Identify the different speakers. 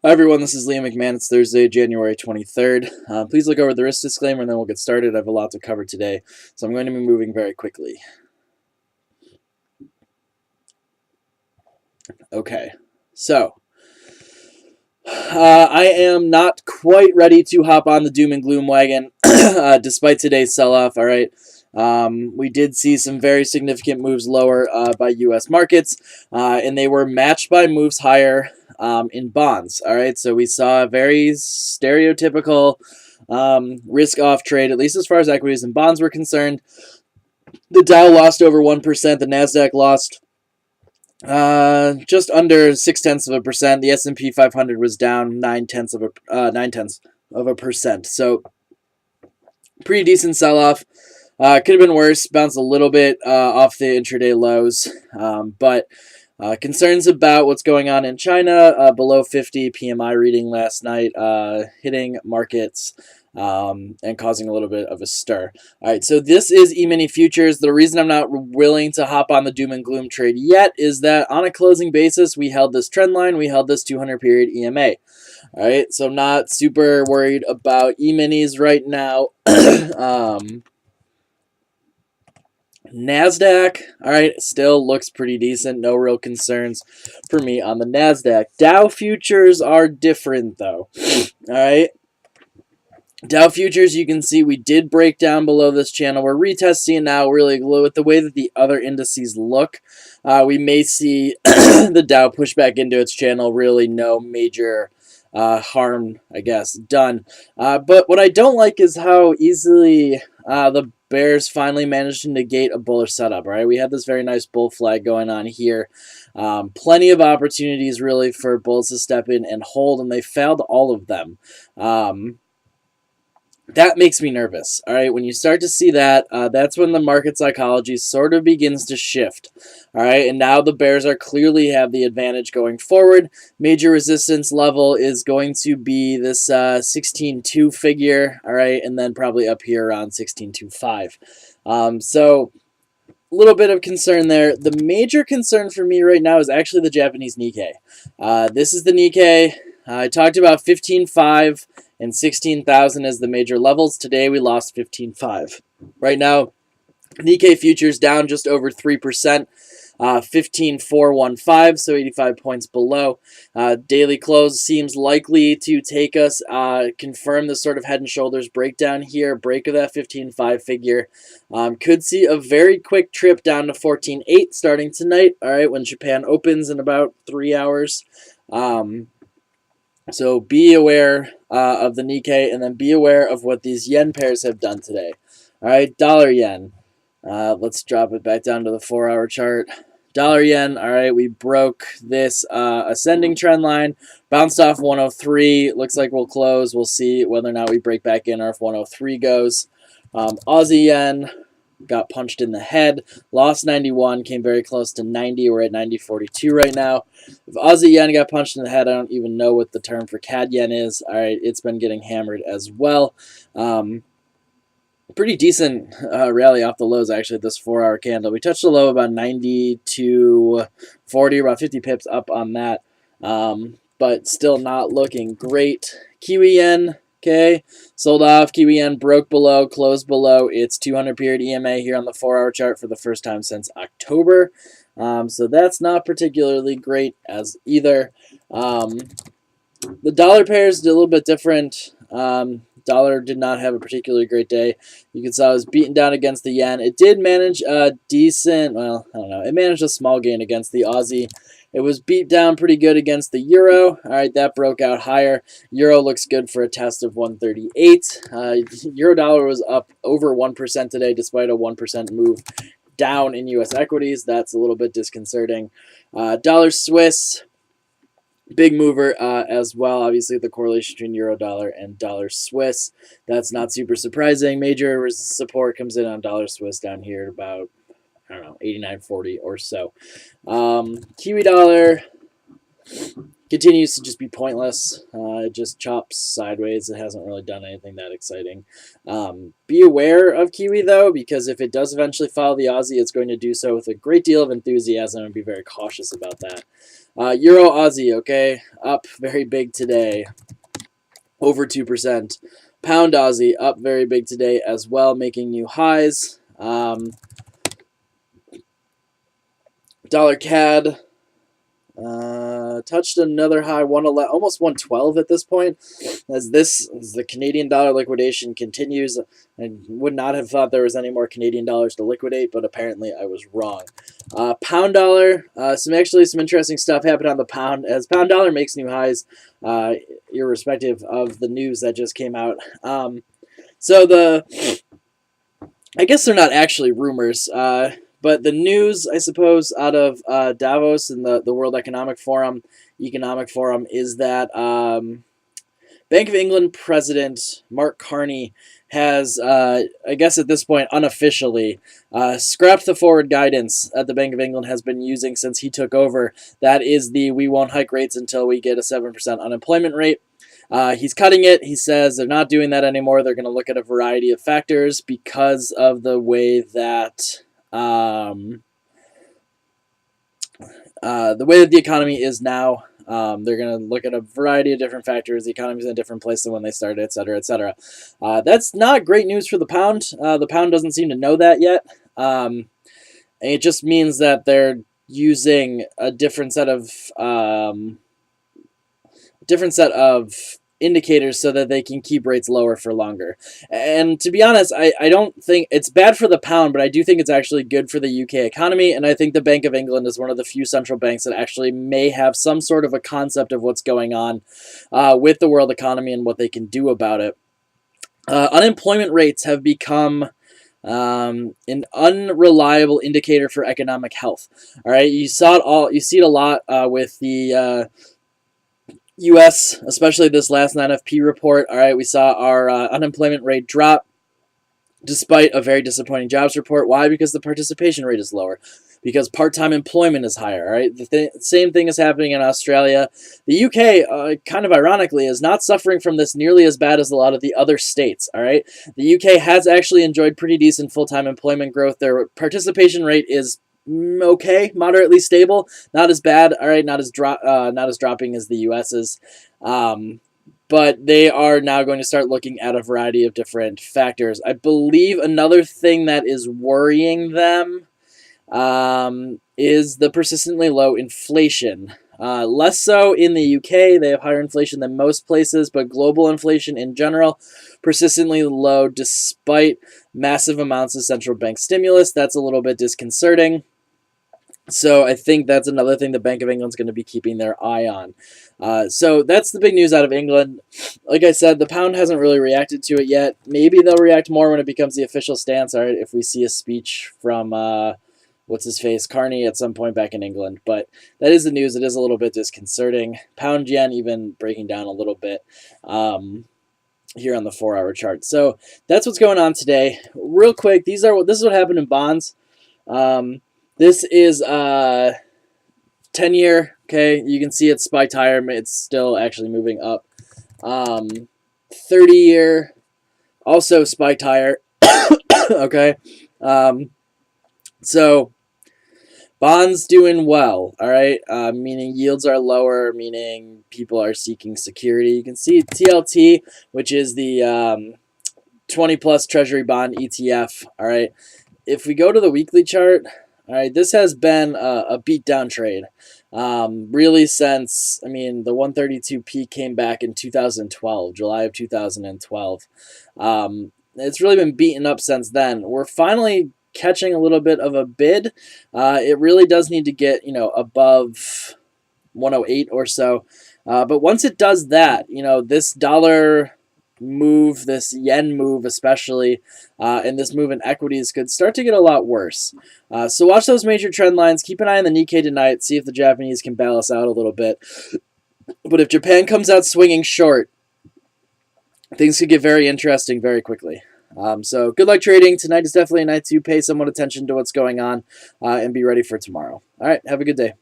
Speaker 1: Hi everyone, this is Liam McMahon. It's Thursday, January 23rd. Please look over the risk disclaimer and then we'll get started. I have a lot to cover today, so I'm going to be moving very quickly. Okay, so I am not quite ready to hop on the doom and gloom wagon despite today's sell-off, all right? We did see some very significant moves lower by U.S. markets, and they were matched by moves higher in bonds. All right, so we saw a very stereotypical risk-off trade, at least as far as equities and bonds were concerned. The Dow lost over 1%. The Nasdaq lost just under 0.6%. The S&P 500 was down 0.9%. So pretty decent sell-off. Could have been worse. Bounced a little bit off the intraday lows, but concerns about what's going on in China. Below 50 PMI reading last night, hitting markets and causing a little bit of a stir. All right, so this is E-mini futures. The reason I'm not willing to hop on the doom and gloom trade yet is that on a closing basis, we held this trend line. We held this 200 period EMA. All right, so I'm not super worried about E-minis right now. NASDAQ, all right, still looks pretty decent. No real concerns for me on the NASDAQ. Dow futures are different, though. All right. Dow futures, you can see we did break down below this channel. We're retesting now really with the way that the other indices look. We may see the Dow push back into its channel. Really no major harm, I guess, done. But what I don't like is how easily the bears finally managed to negate a bullish setup, right? We had this very nice bull flag going on here. Plenty of opportunities really for bulls to step in and hold, and they failed all of them. That makes me nervous, all right? When you start to see that, that's when the market psychology sort of begins to shift, all right? And now the bears are clearly have the advantage going forward. Major resistance level is going to be this 16.2 figure, all right? And then probably up here around 16.25. So a little bit of concern there. The major concern for me right now is actually the Japanese Nikkei. This is the Nikkei. I talked about 15.5 and 16,000 as the major levels. Today we lost 15.5. Right now, Nikkei futures down just over 3%. 15,415, so 85 points below. Daily close seems likely to take us, confirm the sort of head and shoulders breakdown here, break of that 15.5 figure. Could see a very quick trip down to 14.8 starting tonight, all right, when Japan opens in about 3 hours. So be aware of the Nikkei, and then be aware of what these yen pairs have done today. All right, dollar yen. Let's drop it back down to the 4-hour chart. Dollar yen, all right, we broke this ascending trend line, bounced off 103. Looks like we'll close. We'll see whether or not we break back in or if 103 goes. Aussie yen got punched in the head, lost 91, came very close to 90. We're at 90.42 right now. If Aussie yen got punched in the head, I don't even know what the term for CAD yen is. All right, it's been getting hammered as well. Pretty decent rally off the lows, actually, this 4-hour candle. We touched a low about 90 to 40, about 50 pips up on that, but still not looking great. Kiwi yen, okay, sold off. Kiwi yen broke below, closed below its 200 period EMA here on the 4-hour chart for the first time since October. So that's not particularly great as either. The dollar pairs did a little bit different. Dollar did not have a particularly great day. You can see it was beaten down against the yen. It did manage a decent, well, I don't know. It managed a small gain against the Aussie. It was beat down pretty good against the euro. All right, that broke out higher. Euro looks good for a test of 138. Euro dollar was up over 1% today despite a 1% move down in U.S. equities. That's a little bit disconcerting. Dollar Swiss, big mover as well. Obviously, the correlation between euro dollar and dollar Swiss. That's not super surprising. Major support comes in on dollar Swiss down here at about, I don't know, 89.40 or so. Kiwi dollar continues to just be pointless. It just chops sideways. It hasn't really done anything that exciting. Be aware of Kiwi, though, because if it does eventually follow the Aussie, it's going to do so with a great deal of enthusiasm and be very cautious about that. Euro Aussie, okay, up very big today, over 2%. Pound Aussie up very big today as well, making new highs. Dollar CAD touched another high, 111, almost 112 at this point, as the Canadian dollar liquidation continues. I would not have thought there was any more Canadian dollars to liquidate, but apparently I was wrong. Pound dollar, some interesting stuff happened on the pound, as pound dollar makes new highs, irrespective of the news that just came out. So I guess they're not actually rumors, but the news, I suppose, out of Davos and the World Economic Forum is that Bank of England President Mark Carney has, I guess at this point, unofficially, scrapped the forward guidance that the Bank of England has been using since he took over. That is we won't hike rates until we get a 7% unemployment rate. He's cutting it. He says they're not doing that anymore. They're going to look at a variety of factors because of the way that the economy is now. They're going to look at a variety of different factors. The economy's in a different place than when they started, et cetera, et cetera. That's not great news for the pound. The pound doesn't seem to know that yet. It just means that they're using a different set of indicators so that they can keep rates lower for longer. And to be honest, I don't think it's bad for the pound, but I do think it's actually good for the UK economy, and I think the Bank of England is one of the few central banks that actually may have some sort of a concept of what's going on with the world economy and what they can do about it. Unemployment rates have become an unreliable indicator for economic health. All right, you see it a lot with the U.S., especially this last NFP report. All right, we saw our unemployment rate drop despite a very disappointing jobs report. Why? Because the participation rate is lower. Because part-time employment is higher. All right, the same thing is happening in Australia. The UK, kind of ironically, is not suffering from this nearly as bad as a lot of the other states. All right, the UK has actually enjoyed pretty decent full-time employment growth. Their participation rate is okay, moderately stable, not as bad. All right, not as dropping as the U.S.'s. But they are now going to start looking at a variety of different factors. I believe another thing that is worrying them is the persistently low inflation. Less so in the UK. They have higher inflation than most places, but global inflation in general, persistently low despite massive amounts of central bank stimulus. That's a little bit disconcerting. So I think that's another thing the Bank of England's going to be keeping their eye on. So that's the big news out of England. Like I said, the pound hasn't really reacted to it yet. Maybe they'll react more when it becomes the official stance. All right, if we see a speech from what's-his-face, Carney, at some point back in England. But that is the news. It is a little bit disconcerting. Pound yen even breaking down a little bit here on the 4-hour chart. So that's what's going on today. Real quick, this is what happened in bonds. This is 10-year, okay? You can see it's spiked higher. It's still actually moving up. 30-year, also spiked higher, okay? So bonds doing well, all right? Meaning yields are lower, meaning people are seeking security. You can see TLT, which is the 20-plus Treasury bond ETF, all right? If we go to the weekly chart, all right, this has been a beat-down trade, really since, I mean, the 132 peak came back in 2012, July of 2012. It's really been beaten up since then. We're finally catching a little bit of a bid. It really does need to get, above 108 or so. But once it does that, this dollar move, this yen move especially, and this move in equities could start to get a lot worse. So watch those major trend lines. Keep an eye on the Nikkei tonight. See if the Japanese can balance out a little bit. But if Japan comes out swinging short, things could get very interesting very quickly. So good luck trading. Tonight is definitely a night to pay somewhat attention to what's going on and be ready for tomorrow. All right, have a good day.